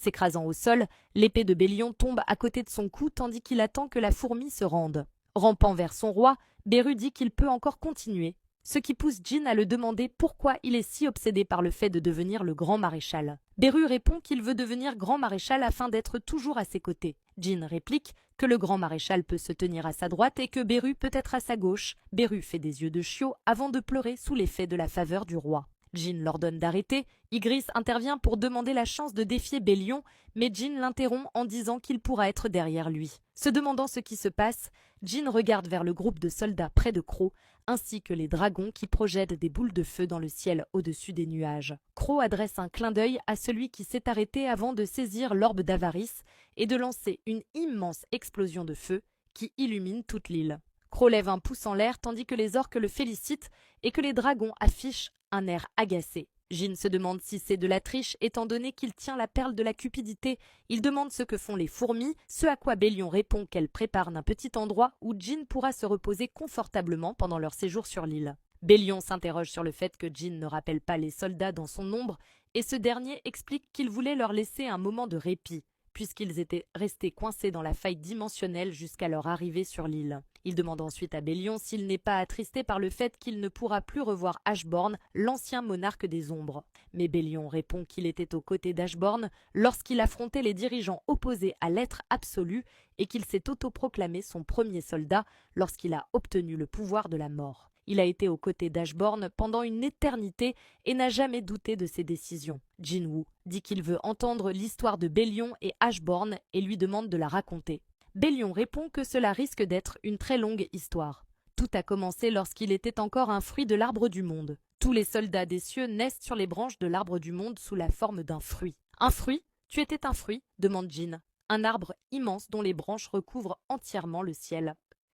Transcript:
S'écrasant au sol, l'épée de Bélion tombe à côté de son cou tandis qu'il attend que la fourmi se rende. Rampant vers son roi, Beru dit qu'il peut encore continuer, ce qui pousse Jin à le demander pourquoi il est si obsédé par le fait de devenir le grand maréchal. Beru répond qu'il veut devenir grand maréchal afin d'être toujours à ses côtés. Jin réplique que le grand maréchal peut se tenir à sa droite et que Beru peut être à sa gauche. Beru fait des yeux de chiot avant de pleurer sous l'effet de la faveur du roi. Jin l'ordonne d'arrêter. Ygritte intervient pour demander la chance de défier Bélion, mais Jin l'interrompt en disant qu'il pourra être derrière lui. Se demandant ce qui se passe, Jin regarde vers le groupe de soldats près de Crow, ainsi que les dragons qui projettent des boules de feu dans le ciel au-dessus des nuages. Crow adresse un clin d'œil à celui qui s'est arrêté avant de saisir l'orbe d'Avarice et de lancer une immense explosion de feu qui illumine toute l'île. Crow lève un pouce en l'air tandis que les orques le félicitent et que les dragons affichent un air agacé. Jin se demande si c'est de la triche étant donné qu'il tient la perle de la cupidité. Il demande ce que font les fourmis, ce à quoi Bélion répond qu'elle prépare un petit endroit où Jin pourra se reposer confortablement pendant leur séjour sur l'île. Bélion s'interroge sur le fait que Jin ne rappelle pas les soldats dans son ombre et ce dernier explique qu'il voulait leur laisser un moment de répit, puisqu'ils étaient restés coincés dans la faille dimensionnelle jusqu'à leur arrivée sur l'île. Il demande ensuite à Bélion s'il n'est pas attristé par le fait qu'il ne pourra plus revoir Ashborn, l'ancien monarque des ombres. Mais Bélion répond qu'il était aux côtés d'Ashborn lorsqu'il affrontait les dirigeants opposés à l'être absolu et qu'il s'est autoproclamé son premier soldat lorsqu'il a obtenu le pouvoir de la mort. Il a été aux côtés d'Ashborn pendant une éternité et n'a jamais douté de ses décisions. Jinwoo dit qu'il veut entendre l'histoire de Bélion et Ashborn et lui demande de la raconter. Bélion répond que cela risque d'être une très longue histoire. Tout a commencé lorsqu'il était encore un fruit de l'arbre du monde. Tous les soldats des cieux naissent sur les branches de l'arbre du monde sous la forme d'un fruit. Un fruit? Tu étais un fruit? Demande Jin. Un arbre immense dont les branches recouvrent entièrement le ciel.